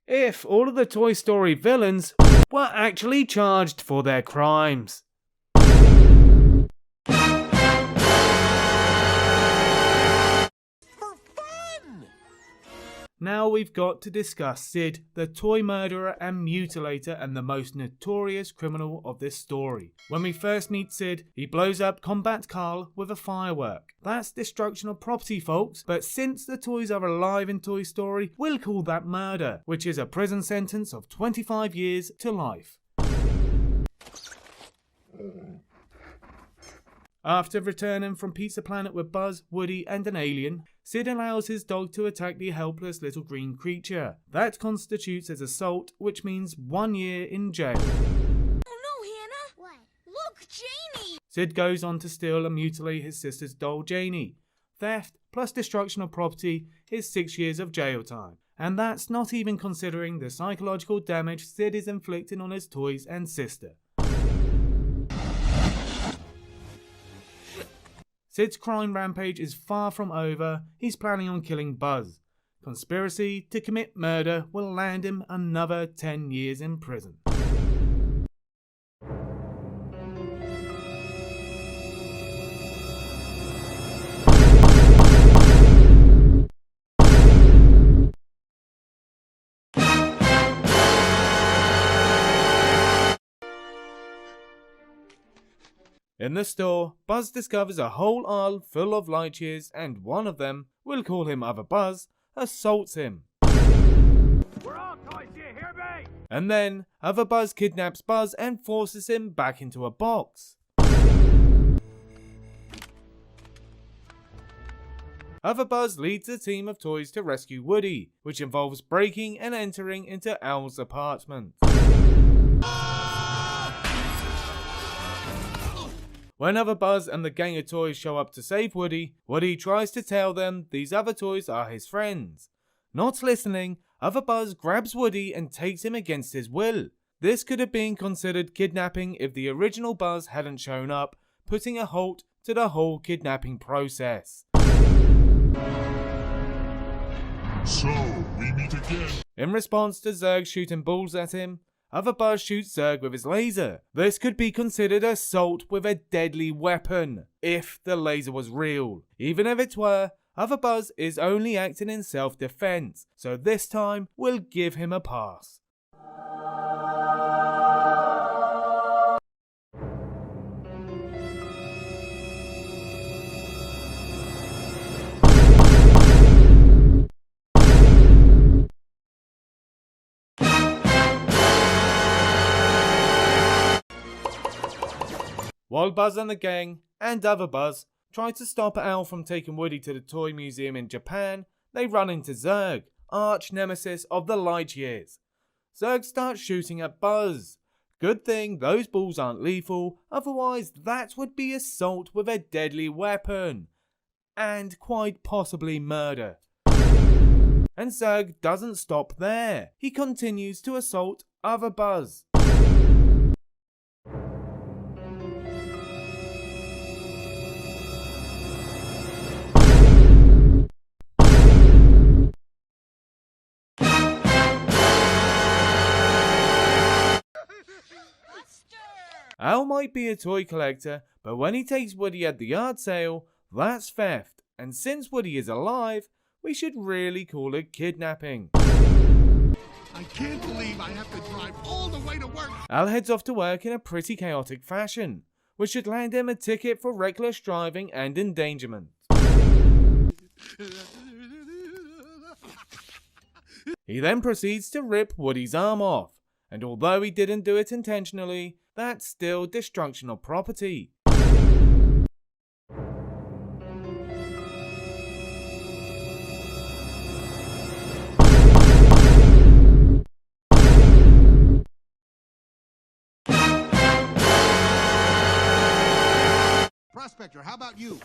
if all of the Toy Story villains were actually charged for their crimes. Now we've got to discuss Sid, the toy murderer and mutilator and the most notorious criminal of this story. When we first meet Sid, he blows up Combat Carl with a firework. That's destruction of property, folks, but since the toys are alive in Toy Story, we'll call that murder, which is a prison sentence of 25 years to life. After returning from Pizza Planet with Buzz, Woody and an alien, Sid allows his dog to attack the helpless little green creature. That constitutes as assault, which means 1 year in jail. Oh no, Hannah! What? Look, Janie! Sid goes on to steal and mutilate his sister's doll Janie. Theft plus destruction of property is 6 years of jail time. And that's not even considering the psychological damage Sid is inflicting on his toys and sister. Sid's crime rampage is far from over. He's planning on killing Buzz. Conspiracy to commit murder will land him another 10 years in prison. In the store, Buzz discovers a whole aisle full of light years and one of them, we'll call him Other Buzz, assaults him. We're all toys, do you hear me? And then, Other Buzz kidnaps Buzz and forces him back into a box. Other Buzz leads a team of toys to rescue Woody, which involves breaking and entering into Al's apartment. When Other Buzz and the gang of toys show up to save Woody, Woody tries to tell them these other toys are his friends. Not listening, Other Buzz grabs Woody and takes him against his will. This could have been considered kidnapping if the original Buzz hadn't shown up, putting a halt to the whole kidnapping process. So, we meet again. In response to Zurg shooting balls at him, Other Buzz shoots Zurg with his laser. This could be considered assault with a deadly weapon, if the laser was real. Even if it were, Other Buzz is only acting in self-defense, so this time we'll give him a pass. While Buzz and the gang, and Other Buzz, try to stop Al from taking Woody to the toy museum in Japan, they run into Zurg, arch nemesis of the light years. Zurg starts shooting at Buzz. Good thing those balls aren't lethal, otherwise that would be assault with a deadly weapon. And quite possibly murder. And Zurg doesn't stop there. He continues to assault Other Buzz. Al might be a toy collector, but when he takes Woody at the yard sale, that's theft. And since Woody is alive, we should really call it kidnapping. I can't believe I have to drive all the way to work. Al heads off to work in a pretty chaotic fashion, which should land him a ticket for reckless driving and endangerment. He then proceeds to rip Woody's arm off, and although he didn't do it intentionally, that's still destruction of property. Prospector, how about you?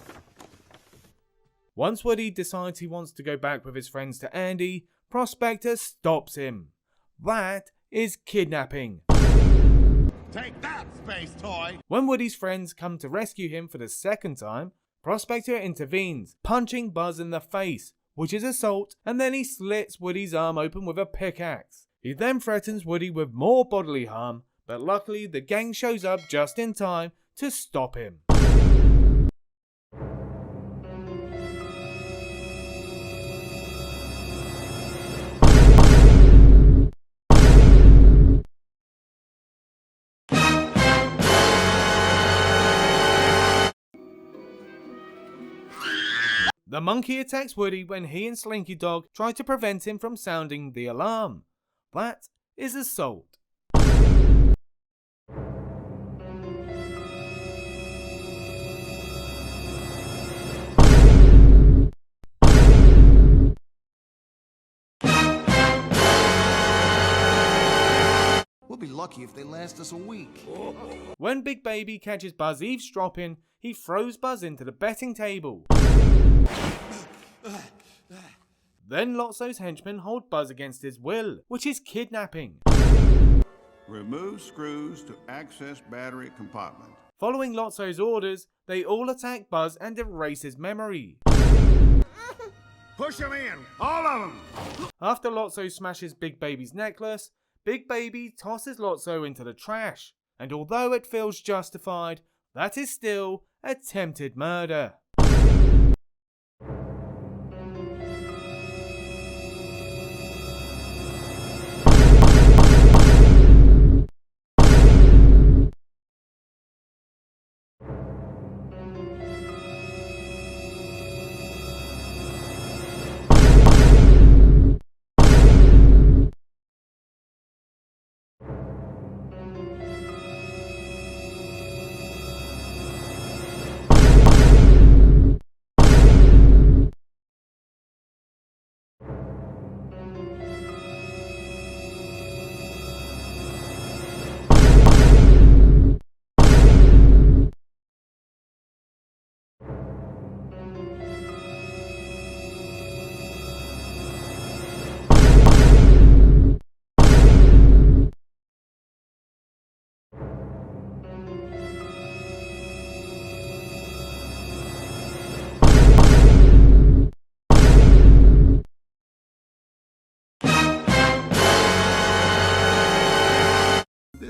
Once Woody decides he wants to go back with his friends to Andy, Prospector stops him. That is kidnapping. Take that, space toy! When Woody's friends come to rescue him for the second time, Prospector intervenes, punching Buzz in the face, which is assault, and then he slits Woody's arm open with a pickaxe. He then threatens Woody with more bodily harm, but luckily the gang shows up just in time to stop him. The monkey attacks Woody when he and Slinky Dog try to prevent him from sounding the alarm. That is assault. We'll be lucky if they last us a week. When Big Baby catches Buzz eavesdropping, he throws Buzz into the betting table. Then Lotso's henchmen hold Buzz against his will, which is kidnapping. Remove screws to access battery compartment. Following Lotso's orders, they all attack Buzz and erase his memory. Push them in, all of them. After Lotso smashes Big Baby's necklace, Big Baby tosses Lotso into the trash. And although it feels justified, that is still attempted murder.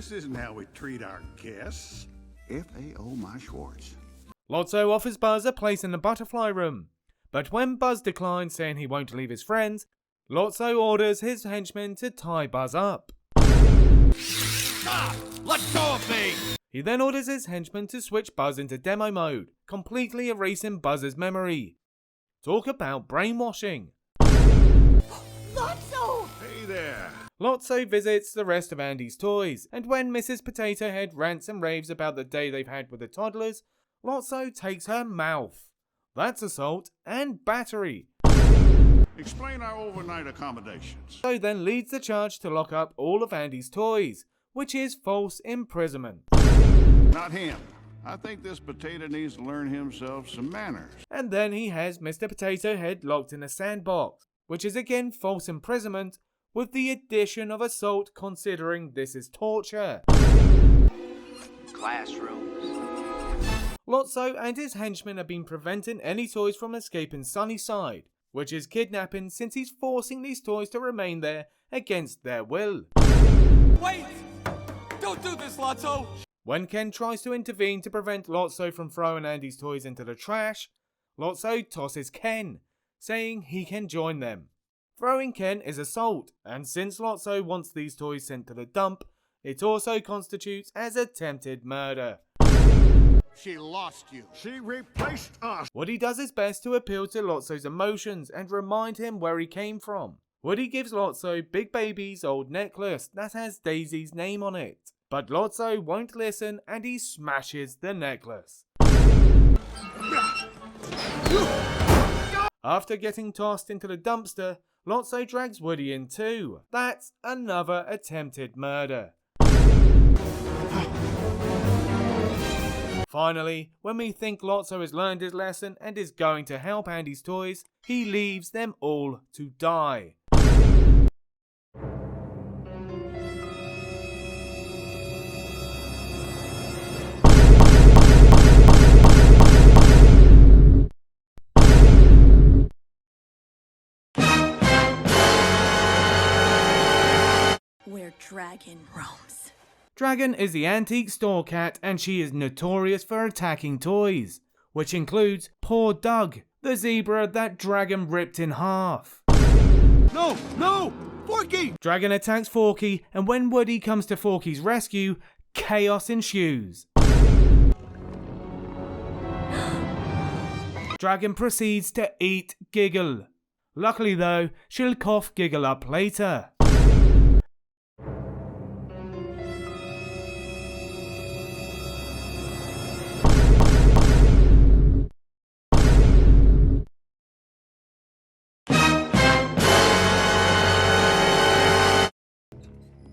This isn't how we treat our guests. FAO my Schwartz. Lotso offers Buzz a place in the butterfly room, but when Buzz declines, saying he won't leave his friends, Lotso orders his henchmen to tie Buzz up. Stop! Let go of me! He then orders his henchmen to switch Buzz into demo mode, completely erasing Buzz's memory. Talk about brainwashing. Lotso! Hey there. Lotso visits the rest of Andy's toys, and when Mrs. Potato Head rants and raves about the day they've had with the toddlers, Lotso takes her mouth. That's assault and battery. Explain our overnight accommodations. Lotso then leads the charge to lock up all of Andy's toys, which is false imprisonment. Not him. I think this potato needs to learn himself some manners. And then he has Mr. Potato Head locked in a sandbox, which is again false imprisonment, with the addition of assault considering this is torture. Classrooms. Lotso and his henchmen have been preventing any toys from escaping Sunnyside, which is kidnapping since he's forcing these toys to remain there against their will. Wait! Don't do this, Lotso! When Ken tries to intervene to prevent Lotso from throwing Andy's toys into the trash, Lotso tosses Ken, saying he can join them. Throwing Ken is assault, and since Lotso wants these toys sent to the dump, it also constitutes as attempted murder. She lost you. She replaced us. Woody does his best to appeal to Lotso's emotions and remind him where he came from. Woody gives Lotso Big Baby's old necklace that has Daisy's name on it, but Lotso won't listen and he smashes the necklace. After getting tossed into the dumpster, Lotso drags Woody in too. That's another attempted murder. Finally, when we think Lotso has learned his lesson and is going to help Andy's toys, he leaves them all to die. where Dragon roams. Dragon is the antique store cat and she is notorious for attacking toys, which includes poor Doug, the zebra that Dragon ripped in half. No! No! Forky! Dragon attacks Forky, and when Woody comes to Forky's rescue, chaos ensues. Dragon proceeds to eat Giggle. Luckily though, she'll cough Giggle up later.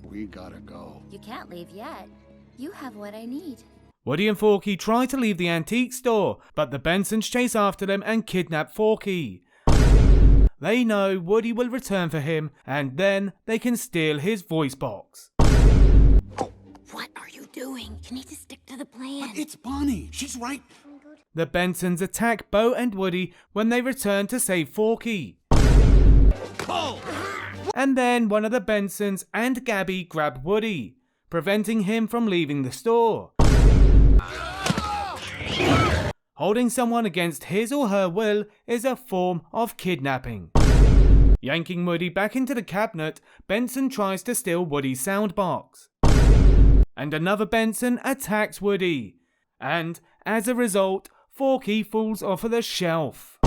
We gotta go. You can't leave yet. You have what I need. Woody and Forky try to leave the antique store, but the Bensons chase after them and kidnap Forky. They know Woody will return for him, and then they can steal his voice box. What are you doing? You need to stick to the plan. It's Bonnie. She's right. The Bensons attack Bo and Woody when they return to save Forky. Pull! And then one of the Bensons and Gabby grab Woody, preventing him from leaving the store. Holding someone against his or her will is a form of kidnapping. Yanking Woody back into the cabinet, Benson tries to steal Woody's soundbox. And another Benson attacks Woody. And, as a result, Forky falls off of the shelf.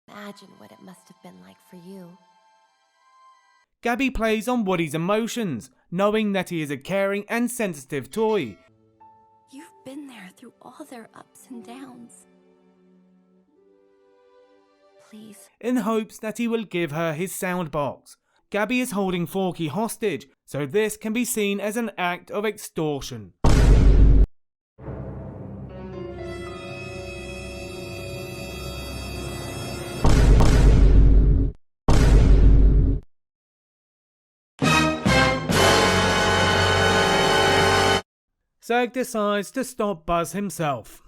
Imagine what it must have been like for you. Gabby plays on Woody's emotions, knowing that he is a caring and sensitive toy. You've been there through all their ups and downs. Please. In hopes that he will give her his soundbox. Gabby is holding Forky hostage, so this can be seen as an act of extortion. Zurg decides to stop Buzz himself.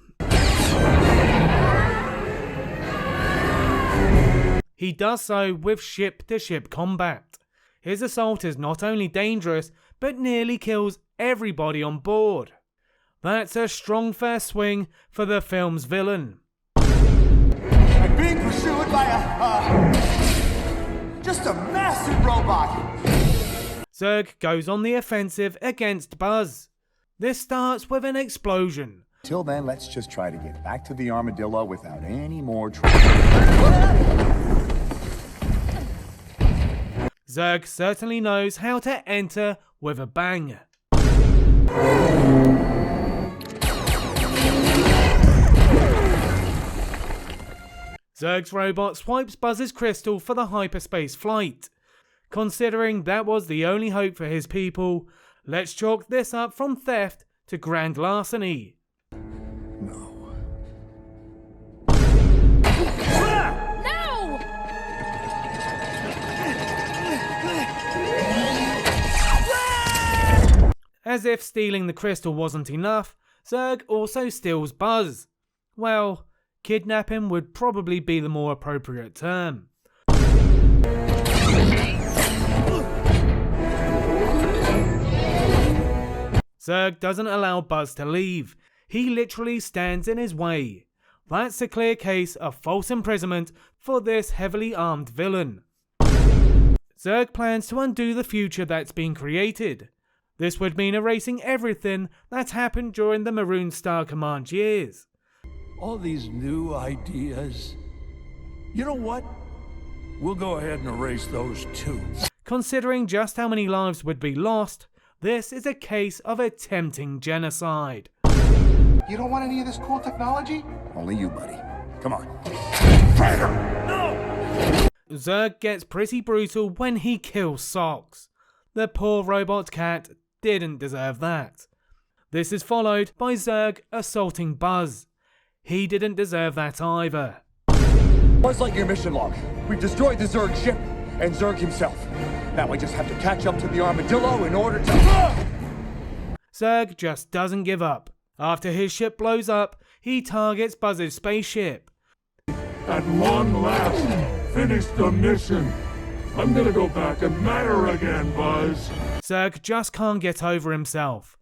He does so with ship-to-ship combat. His assault is not only dangerous, but nearly kills everybody on board. That's a strong first swing for the film's villain. I'm being pursued by just a massive robot. Zurg goes on the offensive against Buzz. This starts with an explosion. Till then, let's just try to get back to the armadillo without any more trouble. Zurg certainly knows how to enter with a bang. Zurg's robot swipes Buzz's crystal for the hyperspace flight. Considering that was the only hope for his people, let's chalk this up from theft to grand larceny. No. No! As if stealing the crystal wasn't enough, Zurg also steals Buzz. Well, kidnapping would probably be the more appropriate term. Zurg doesn't allow Buzz to leave. He literally stands in his way. That's a clear case of false imprisonment for this heavily armed villain. Zurg plans to undo the future that's been created. This would mean erasing everything that's happened during the Maroon Star Command years. All these new ideas. You know what? We'll go ahead and erase those too. Considering just how many lives would be lost, this is a case of attempting genocide. You don't want any of this cool technology? Only you, buddy. Come on. Zurg gets pretty brutal when he kills Socks. The poor robot cat didn't deserve that. This is followed by Zurg assaulting Buzz. He didn't deserve that either. Much like your mission log, we've destroyed the Zurg ship and Zurg himself. Now I just have to catch up to the armadillo in order to... Zurg just doesn't give up. After his ship blows up, he targets Buzz's spaceship. At long last, finished the mission. I'm gonna go back and matter again, Buzz. Zurg just can't get over himself.